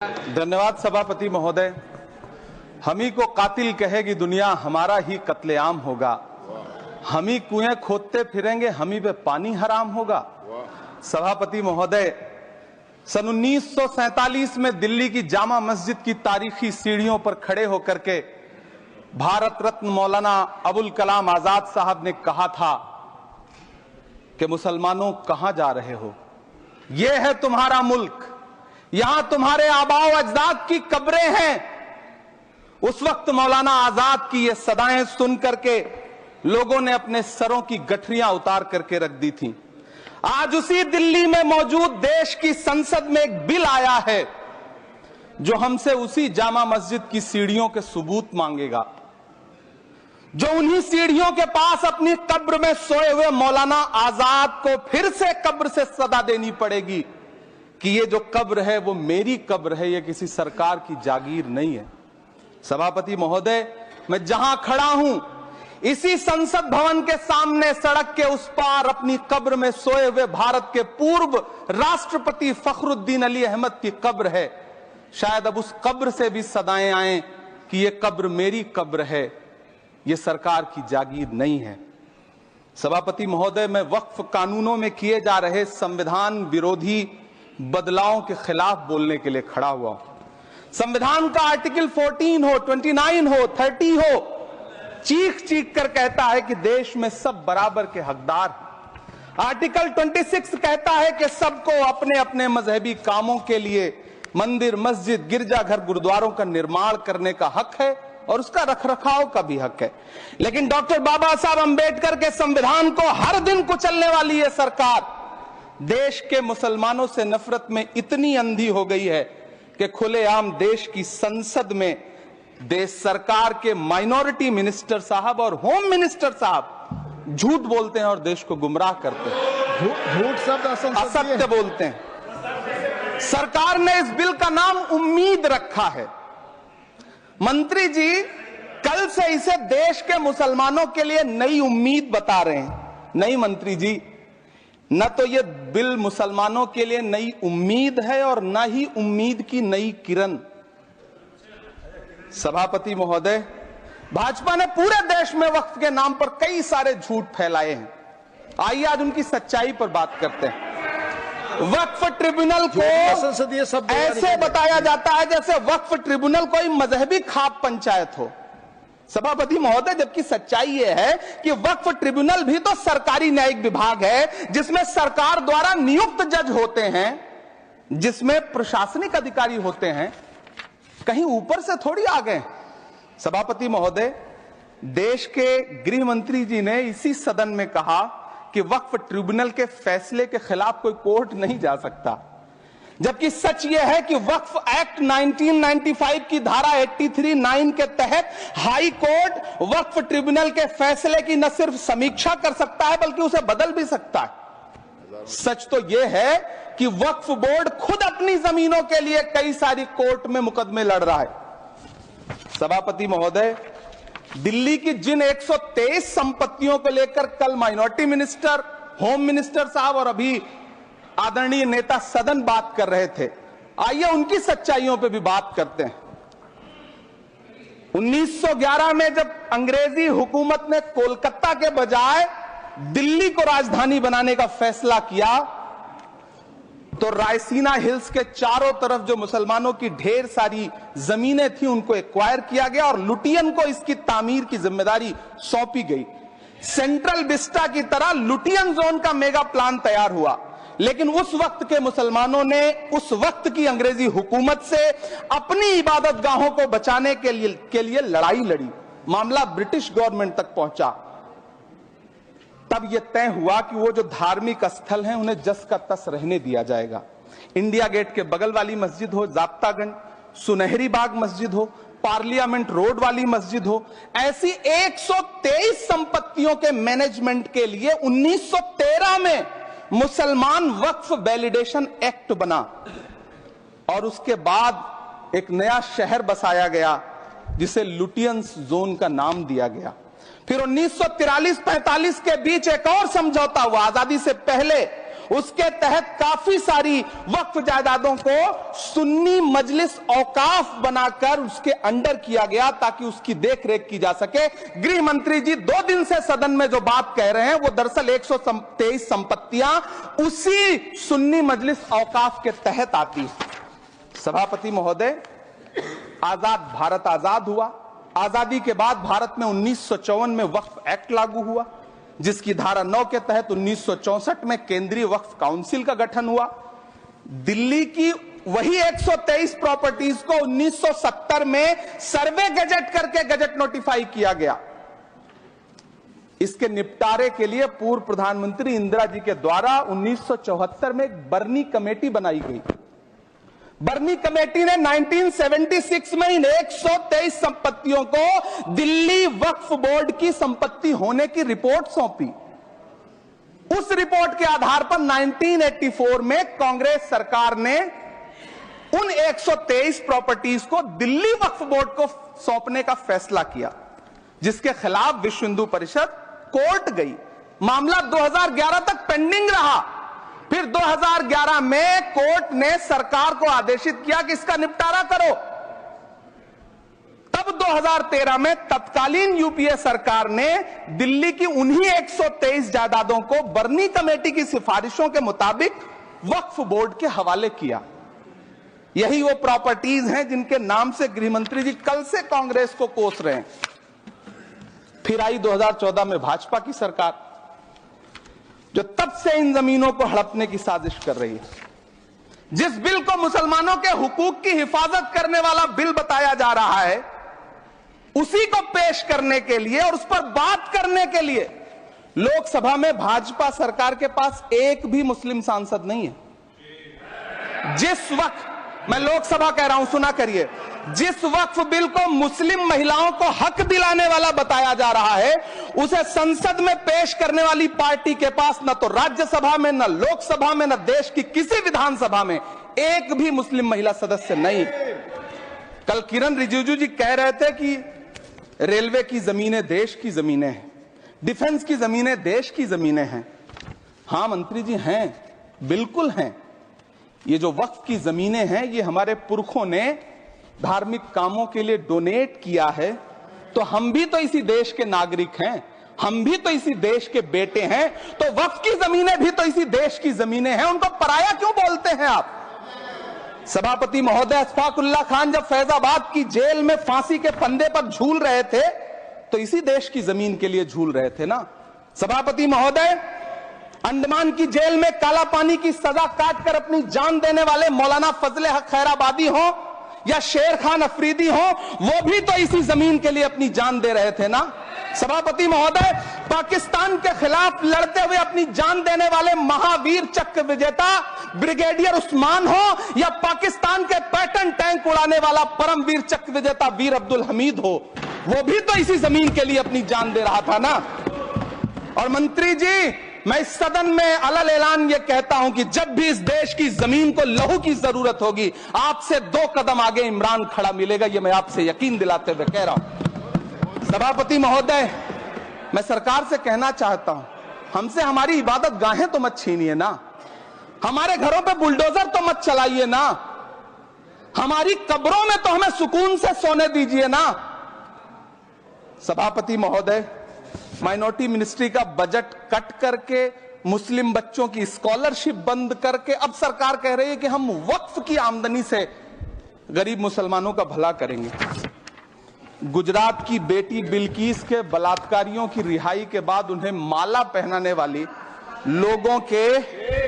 धन्यवाद सभापति महोदय। हम ही को कातिल कहेगी दुनिया, हमारा ही कत्लेआम होगा। हम ही कुएं खोदते फिरेंगे, हम ही पे पानी हराम होगा। सभापति महोदय, सन 1947 में दिल्ली की जामा मस्जिद की तारीखी सीढ़ियों पर खड़े होकर के भारत रत्न मौलाना अबुल कलाम आजाद साहब ने कहा था कि मुसलमानों कहां जा रहे हो, यह है तुम्हारा मुल्क, यहां तुम्हारे आबाओ अजदाद की कब्रें हैं। उस वक्त मौलाना आजाद की ये सदाएं सुन करके लोगों ने अपने सरों की गठरियां उतार करके रख दी थी। आज उसी दिल्ली में मौजूद देश की संसद में एक बिल आया है जो हमसे उसी जामा मस्जिद की सीढ़ियों के सबूत मांगेगा, जो उन्हीं सीढ़ियों के पास अपनी कब्र में सोए हुए मौलाना आजाद को फिर से कब्र से सदा देनी पड़ेगी कि ये जो कब्र है वो मेरी कब्र है, ये किसी सरकार की जागीर नहीं है। सभापति महोदय, मैं जहां खड़ा हूं इसी संसद भवन के सामने सड़क के उस पार अपनी कब्र में सोए हुए भारत के पूर्व राष्ट्रपति फखरुद्दीन अली अहमद की कब्र है। शायद अब उस कब्र से भी सदाएं आए कि ये कब्र मेरी कब्र है, ये सरकार की जागीर नहीं है। सभापति महोदय, मैं वक्फ कानूनों में किए जा रहे संविधान विरोधी बदलावों के खिलाफ बोलने के लिए खड़ा हुआ हूं। संविधान का आर्टिकल 14 हो, 29 हो, 30 हो, चीख चीख कर कहता है कि देश में सब बराबर के हकदार हैं। आर्टिकल 26 कहता है कि सबको अपने अपने मजहबी कामों के लिए मंदिर, मस्जिद, गिरजाघर, गुरुद्वारों का निर्माण करने का हक है और उसका रखरखाव का भी हक है। लेकिन डॉक्टर बाबा साहब अंबेडकर के संविधान को हर दिन कुचलने वाली ये सरकार देश के मुसलमानों से नफरत में इतनी अंधी हो गई है कि खुलेआम देश की संसद में देश सरकार के माइनॉरिटी मिनिस्टर साहब और होम मिनिस्टर साहब झूठ बोलते हैं और देश को गुमराह करते हैं, झूठ शब्द असत्य बोलते हैं। सरकार ने इस बिल का नाम उम्मीद रखा है। मंत्री जी कल से इसे देश के मुसलमानों के लिए नई उम्मीद बता रहे हैं। नहीं मंत्री जी, न तो ये बिल मुसलमानों के लिए नई उम्मीद है और न ही उम्मीद की नई किरण। सभापति महोदय, भाजपा ने पूरे देश में वक्फ के नाम पर कई सारे झूठ फैलाए हैं। आइए आज उनकी सच्चाई पर बात करते हैं। वक्फ ट्रिब्यूनल को ऐसे बताया जाता है जैसे वक्फ ट्रिब्यूनल कोई मजहबी खाप पंचायत हो। सभापति महोदय, जबकि सच्चाई यह है कि वक्फ ट्रिब्यूनल भी तो सरकारी न्यायिक विभाग है जिसमें सरकार द्वारा नियुक्त जज होते हैं, जिसमें प्रशासनिक अधिकारी होते हैं, कहीं ऊपर से थोड़ी आ गए। सभापति महोदय, देश के गृह मंत्री जी ने इसी सदन में कहा कि वक्फ ट्रिब्यूनल के फैसले के खिलाफ कोई कोर्ट नहीं जा सकता, जबकि सच यह है कि वक्फ एक्ट 1995 की धारा 83(9) के तहत हाई कोर्ट वक्फ ट्रिब्यूनल के फैसले की न सिर्फ समीक्षा कर सकता है बल्कि उसे बदल भी सकता है। सच तो यह है कि वक्फ बोर्ड खुद अपनी जमीनों के लिए कई सारी कोर्ट में मुकदमे लड़ रहा है। सभापति महोदय, दिल्ली की जिन 123 संपत्तियों को लेकर कल माइनॉरिटी मिनिस्टर, होम मिनिस्टर साहब और अभी आदरणीय नेता सदन बात कर रहे थे, आइए उनकी सच्चाइयों पे भी बात करते हैं। 1911 में जब अंग्रेजी हुकूमत ने कोलकाता के बजाय दिल्ली को राजधानी बनाने का फैसला किया तो रायसीना हिल्स के चारों तरफ जो मुसलमानों की ढेर सारी जमीनें थी उनको एक्वायर किया गया और लुटियन को इसकी तामीर की जिम्मेदारी सौंपी गई। सेंट्रल विस्टा की तरह लुटियन जोन का मेगा प्लान तैयार हुआ, लेकिन उस वक्त के मुसलमानों ने उस वक्त की अंग्रेजी हुकूमत से अपनी इबादत गाहों को बचाने के लिए लड़ाई लड़ी। मामला ब्रिटिश गवर्नमेंट तक पहुंचा। तब यह तय हुआ कि वो जो धार्मिक स्थल हैं उन्हें जस का तस रहने दिया जाएगा। इंडिया गेट के बगल वाली मस्जिद हो, जाप्तागंज, सुनहरी बाग मस्जिद हो, पार्लियामेंट रोड वाली मस्जिद हो, ऐसी 123 संपत्तियों के मैनेजमेंट के लिए 1913 में मुसलमान वक्फ वैलिडेशन एक्ट बना और उसके बाद एक नया शहर बसाया गया जिसे लुटियंस जोन का नाम दिया गया। फिर 1943-45 के बीच एक और समझौता हुआ आजादी से पहले, उसके तहत काफी सारी वक्फ जायदादों को सुन्नी मजलिस औकाफ बनाकर उसके अंडर किया गया ताकि उसकी देखरेख की जा सके। गृह मंत्री जी 2 दिन से सदन में जो बात कह रहे हैं वो दरअसल 123 संपत्तियां उसी सुन्नी मजलिस औकाफ के तहत आती है। सभापति महोदय, आजाद भारत आजाद हुआ। आजादी के बाद भारत में 1954 में वक्फ एक्ट लागू हुआ, जिसकी धारा 9 के तहत 1964 में केंद्रीय वक्फ काउंसिल का गठन हुआ। दिल्ली की वही 123 प्रॉपर्टीज को 1970 में सर्वे गजट करके गजट नोटिफाई किया गया। इसके निपटारे के लिए पूर्व प्रधानमंत्री इंदिरा जी के द्वारा 1974 में एक बर्नी कमेटी बनाई गई। बर्नी कमेटी ने 1976 में इन 123 संपत्तियों को दिल्ली वक्फ बोर्ड की संपत्ति होने की रिपोर्ट सौंपी। उस रिपोर्ट के आधार पर 1984 में कांग्रेस सरकार ने उन 123 प्रॉपर्टीज को दिल्ली वक्फ बोर्ड को सौंपने का फैसला किया, जिसके खिलाफ विश्व हिंदू परिषद कोर्ट गई। मामला 2011 तक पेंडिंग रहा। फिर 2011 में कोर्ट ने सरकार को आदेशित किया कि इसका निपटारा करो। तब 2013 में तत्कालीन यूपीए सरकार ने दिल्ली की उन्हीं 123 जायदादों को बर्नी कमेटी की सिफारिशों के मुताबिक वक्फ बोर्ड के हवाले किया। यही वो प्रॉपर्टीज हैं जिनके नाम से गृह मंत्री जी कल से कांग्रेस को कोस रहे हैं। फिर आई 2014 में भाजपा की सरकार, जो तब से इन जमीनों को हड़पने की साजिश कर रही है। जिस बिल को मुसलमानों के हुकूक की हिफाजत करने वाला बिल बताया जा रहा है, उसी को पेश करने के लिए और उस पर बात करने के लिए लोकसभा में भाजपा सरकार के पास एक भी मुस्लिम सांसद नहीं है। जिस वक्त, मैं लोकसभा कह रहा हूं, सुना करिए, जिस वक्फ बिल को मुस्लिम महिलाओं को हक दिलाने वाला बताया जा रहा है, उसे संसद में पेश करने वाली पार्टी के पास न तो राज्यसभा में, न लोकसभा में, न देश की किसी विधानसभा में एक भी मुस्लिम महिला सदस्य नहीं। कल किरण रिजिजू जी कह रहे थे कि रेलवे की जमीनें देश की जमीनें हैं, डिफेंस की जमीनें देश की जमीनें हैं। हां मंत्री जी, हैं, बिल्कुल हैं। ये जो वक्फ की जमीनें हैं, ये हमारे पुरखों ने धार्मिक कामों के लिए डोनेट किया है। तो हम भी तो इसी देश के नागरिक हैं, हम भी तो इसी देश के बेटे हैं। तो वक्फ की जमीनें भी तो इसी देश की जमीनें हैं, उनको पराया क्यों बोलते हैं आप? सभापति महोदय, अशफाकुल्लाह खान जब फैजाबाद की जेल में फांसी के फंदे पर झूल रहे थे, तो इसी देश की जमीन के लिए झूल रहे थे ना। सभापति महोदय, अंडमान की जेल में काला पानी की सजा काटकर अपनी जान देने वाले मौलाना फजले हक खैराबादी हो या शेर खान अफरीदी हो, वो भी तो इसी जमीन के लिए अपनी जान दे रहे थे ना। सभापति महोदय, पाकिस्तान के खिलाफ लड़ते हुए अपनी जान देने वाले महावीर चक्र विजेता ब्रिगेडियर उस्मान हो या पाकिस्तान के पैटर्न टैंक उड़ाने वाला परमवीर चक्र विजेता वीर अब्दुल हमीद हो, वो भी तो इसी जमीन के लिए अपनी जान दे रहा था ना। और मंत्री जी, मैं इस सदन में अलग ऐलान ये कहता हूं कि जब भी इस देश की जमीन को लहू की जरूरत होगी, आपसे 2 कदम आगे इमरान खड़ा मिलेगा, ये मैं आपसे यकीन दिलाते हुए कह रहा हूं। सभापति महोदय, मैं सरकार से कहना चाहता हूं, हमसे हमारी इबादत गाहें तो मत छीनिए ना, हमारे घरों पे बुलडोजर तो मत चलाइए ना, हमारी कब्रों में तो हमें सुकून से सोने दीजिए ना। सभापति महोदय, माइनॉरिटी मिनिस्ट्री का बजट कट करके, मुस्लिम बच्चों की स्कॉलरशिप बंद करके अब सरकार कह रही है कि हम वक्फ की आमदनी से गरीब मुसलमानों का भला करेंगे। गुजरात की बेटी बिल्किस के बलात्कारियों की रिहाई के बाद उन्हें माला पहनाने वाली लोगों के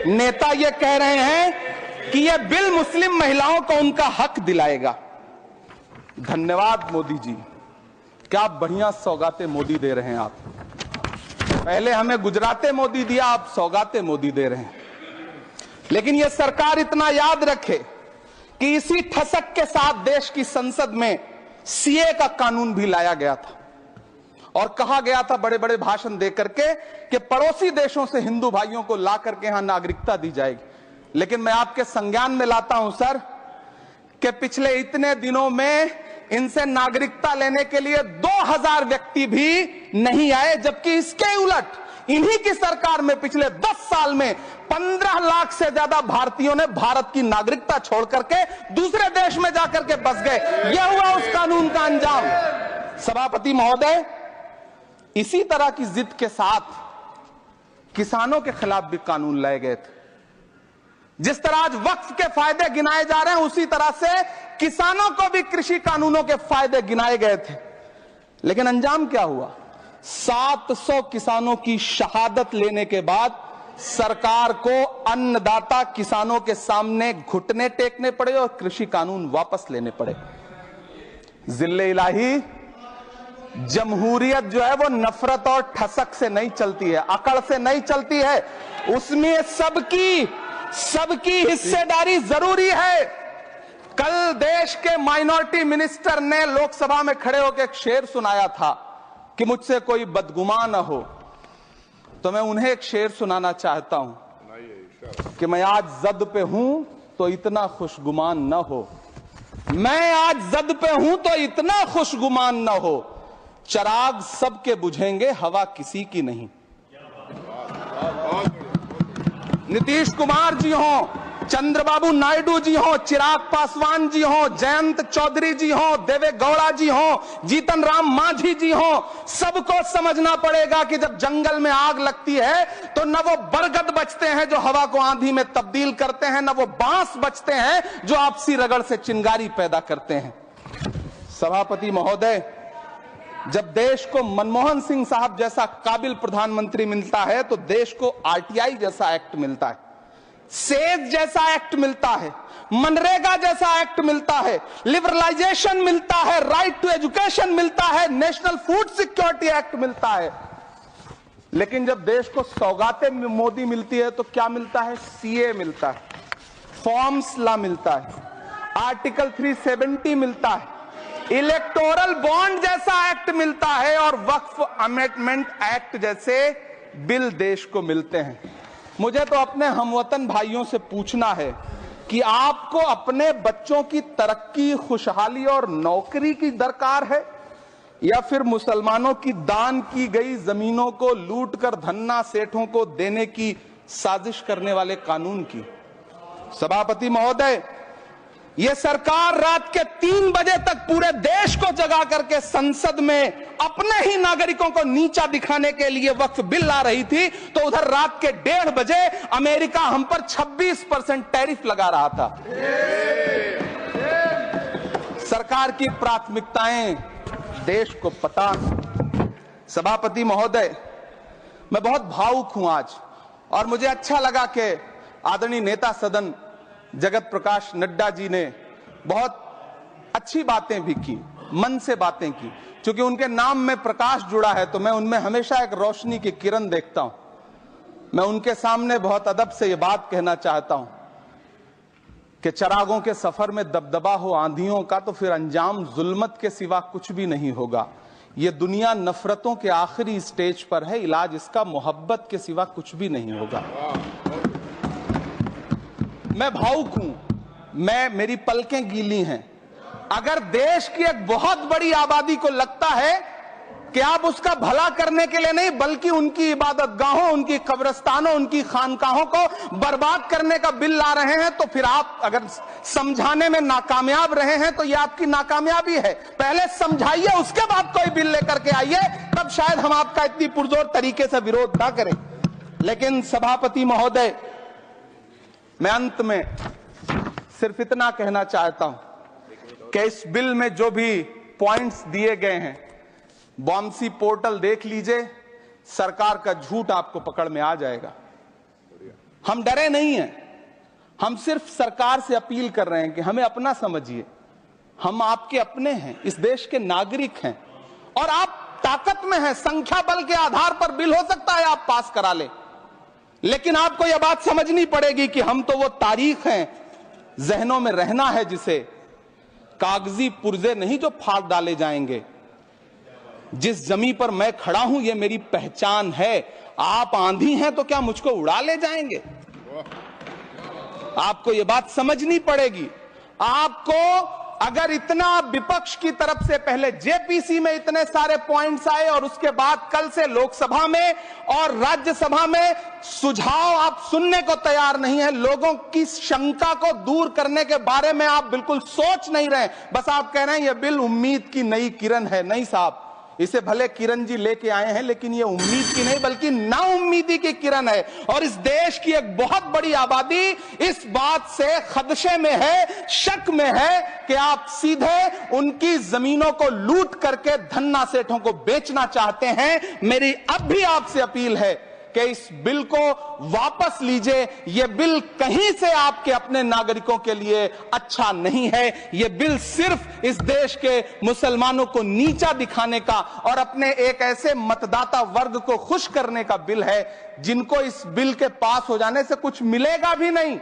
नेता ये कह रहे हैं कि यह बिल मुस्लिम महिलाओं को उनका हक दिलाएगा। धन्यवाद मोदी जी, क्या बढ़िया सौगातें मोदी दे रहे हैं आप। पहले हमें गुजराते मोदी दिया, आप सौगातें मोदी दे रहे हैं। लेकिन यह सरकार इतना याद रखे कि इसी ठसक के साथ देश की संसद में सीए का कानून भी लाया गया था और कहा गया था बड़े बड़े भाषण देकर के कि पड़ोसी देशों से हिंदू भाइयों को ला करके यहां नागरिकता दी जाएगी। लेकिन मैं आपके संज्ञान में लाता हूं सर कि पिछले इतने दिनों में इनसे नागरिकता लेने के लिए 2000 व्यक्ति भी नहीं आए, जबकि इसके उलट इन्हीं की सरकार में पिछले 10 साल में 15 लाख से ज्यादा भारतीयों ने भारत की नागरिकता छोड़ करके दूसरे देश में जाकर के बस गए। यह हुआ उस कानून का अंजाम। सभापति महोदय, इसी तरह की जिद के साथ किसानों के खिलाफ भी कानून लाए गए थे। जिस तरह आज वक्फ के फायदे गिनाए जा रहे हैं, उसी तरह से किसानों को भी कृषि कानूनों के फायदे गिनाए गए थे। लेकिन अंजाम क्या हुआ? 700 किसानों की शहादत लेने के बाद सरकार को अन्नदाता किसानों के सामने घुटने टेकने पड़े और कृषि कानून वापस लेने पड़े। जिल्ले इलाही, जमहूरियत जो है वो नफरत और ठसक से नहीं चलती है, अकड़ से नहीं चलती है। उसमें सबकी हिस्सेदारी जरूरी है। कल देश के माइनॉरिटी मिनिस्टर ने लोकसभा में खड़े होकर एक शेर सुनाया था कि मुझसे कोई बदगुमान न हो, तो मैं उन्हें एक शेर सुनाना चाहता हूं कि मैं आज जद पे हूं तो इतना खुशगुमान न हो, मैं आज जद पे हूं तो इतना खुशगुमान न हो, चराग सबके बुझेंगे हवा किसी की नहीं। नीतीश कुमार जी हो, चंद्रबाबू नायडू जी हो, चिराग पासवान जी हो, जयंत चौधरी जी हो, देवे गौड़ा जी हो, जीतन राम मांझी जी हो, सबको समझना पड़ेगा कि जब जंगल में आग लगती है तो न वो बरगद बचते हैं जो हवा को आंधी में तब्दील करते हैं, न वो बांस बचते हैं जो आपसी रगड़ से चिंगारी पैदा करते हैं। सभापति महोदय, जब देश को मनमोहन सिंह साहब जैसा काबिल प्रधानमंत्री मिलता है तो देश को आरटीआई जैसा एक्ट मिलता है, सेज जैसा एक्ट मिलता है, मनरेगा जैसा एक्ट मिलता है, लिबरलाइजेशन मिलता है, राइट टू एजुकेशन मिलता है, नेशनल फूड सिक्योरिटी एक्ट मिलता है। लेकिन जब देश को सौगातें मोदी मिलती है तो क्या मिलता है? सीए मिलता है, फॉर्म्स लॉ मिलता है, आर्टिकल 370 मिलता है, इलेक्टोरल बॉन्ड जैसा एक्ट मिलता है और वक्फ अमेंडमेंट एक्ट जैसे बिल देश को मिलते हैं। मुझे तो अपने हमवतन भाइयों से पूछना है कि आपको अपने बच्चों की तरक्की, खुशहाली और नौकरी की दरकार है या फिर मुसलमानों की दान की गई जमीनों को लूटकर धन्ना सेठों को देने की साजिश करने वाले कानून की? सभापति महोदय, यह सरकार रात के 3 बजे तक पूरे देश को जगा करके संसद में अपने ही नागरिकों को नीचा दिखाने के लिए वक्फ बिल ला रही थी, तो उधर रात के 1:30 बजे अमेरिका हम पर 26% टैरिफ लगा रहा था। सरकार की प्राथमिकताएं देश को पता। सभापति महोदय, मैं बहुत भावुक हूं आज, और मुझे अच्छा लगा कि आदरणीय नेता सदन जगत प्रकाश नड्डा जी ने बहुत अच्छी बातें भी की, मन से बातें की। क्योंकि उनके नाम में प्रकाश जुड़ा है तो मैं उनमें हमेशा एक रोशनी की किरण देखता हूं। मैं उनके सामने बहुत अदब से यह बात कहना चाहता हूं कि चरागों के सफर में दबदबा हो आंधियों का तो फिर अंजाम जुल्मत के सिवा कुछ भी नहीं होगा। यह दुनिया नफरतों के आखिरी स्टेज पर है, इलाज इसका मोहब्बत के सिवा कुछ भी नहीं होगा। मैं भावुक हूं, मेरी पलकें गीली हैं। अगर देश की एक बहुत बड़ी आबादी को लगता है कि आप उसका भला करने के लिए नहीं बल्कि उनकी इबादतगाहों, उनकी कब्रिस्तानों, उनकी खानकाहों को बर्बाद करने का बिल ला रहे हैं, तो फिर आप अगर समझाने में नाकामयाब रहे हैं तो यह आपकी नाकामयाबी है। पहले समझाइए, उसके बाद कोई बिल लेकर के आइए, तब शायद हम आपका इतनी पुरजोर तरीके से विरोध ना करें। लेकिन सभापति महोदय, मैं अंत में सिर्फ इतना कहना चाहता हूं कि इस बिल में जो भी पॉइंट्स दिए गए हैं, बॉम्सी पोर्टल देख लीजिए, सरकार का झूठ आपको पकड़ में आ जाएगा। हम डरे नहीं हैं, हम सिर्फ सरकार से अपील कर रहे हैं कि हमें अपना समझिए। हम आपके अपने हैं, इस देश के नागरिक हैं और आप ताकत में हैं। संख्या बल के आधार पर बिल हो सकता है आप पास करा ले, लेकिन आपको यह बात समझनी पड़ेगी कि हम तो वो तारीख हैं, जहनों में रहना है जिसे कागजी पुर्जे नहीं जो फाड़ डाले जाएंगे। जिस जमीन पर मैं खड़ा हूं ये मेरी पहचान है। आप आंधी हैं तो क्या मुझको उड़ा ले जाएंगे? आपको यह बात समझनी पड़ेगी। आपको अगर इतना विपक्ष की तरफ से पहले जेपीसी में इतने सारे पॉइंट्स आए और उसके बाद कल से लोकसभा में और राज्यसभा में सुझाव आप सुनने को तैयार नहीं है, लोगों की शंका को दूर करने के बारे में आप बिल्कुल सोच नहीं रहे, बस आप कह रहे हैं यह बिल उम्मीद की नई किरण है। नहीं साहब, इसे भले किरण जी लेके आए हैं, लेकिन ये उम्मीद की नहीं बल्कि नाउम्मीदी की किरण है। और इस देश की एक बहुत बड़ी आबादी इस बात से खदशे में है, शक में है कि आप सीधे उनकी जमीनों को लूट करके धन्ना सेठों को बेचना चाहते हैं। मेरी अब भी आपसे अपील है कि इस बिल को वापस लीजिए। यह बिल कहीं से आपके अपने नागरिकों के लिए अच्छा नहीं है। यह बिल सिर्फ इस देश के मुसलमानों को नीचा दिखाने का और अपने एक ऐसे मतदाता वर्ग को खुश करने का बिल है जिनको इस बिल के पास हो जाने से कुछ मिलेगा भी नहीं,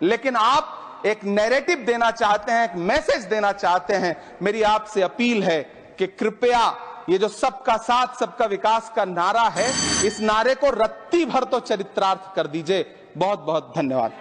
लेकिन आप एक नैरेटिव देना चाहते हैं, एक मैसेज देना चाहते हैं। मेरी आपसे अपील है कि कृपया ये जो सबका साथ सबका विकास का नारा है, इस नारे को रत्ती भर तो चरित्रार्थ कर दीजिए। बहुत बहुत धन्यवाद।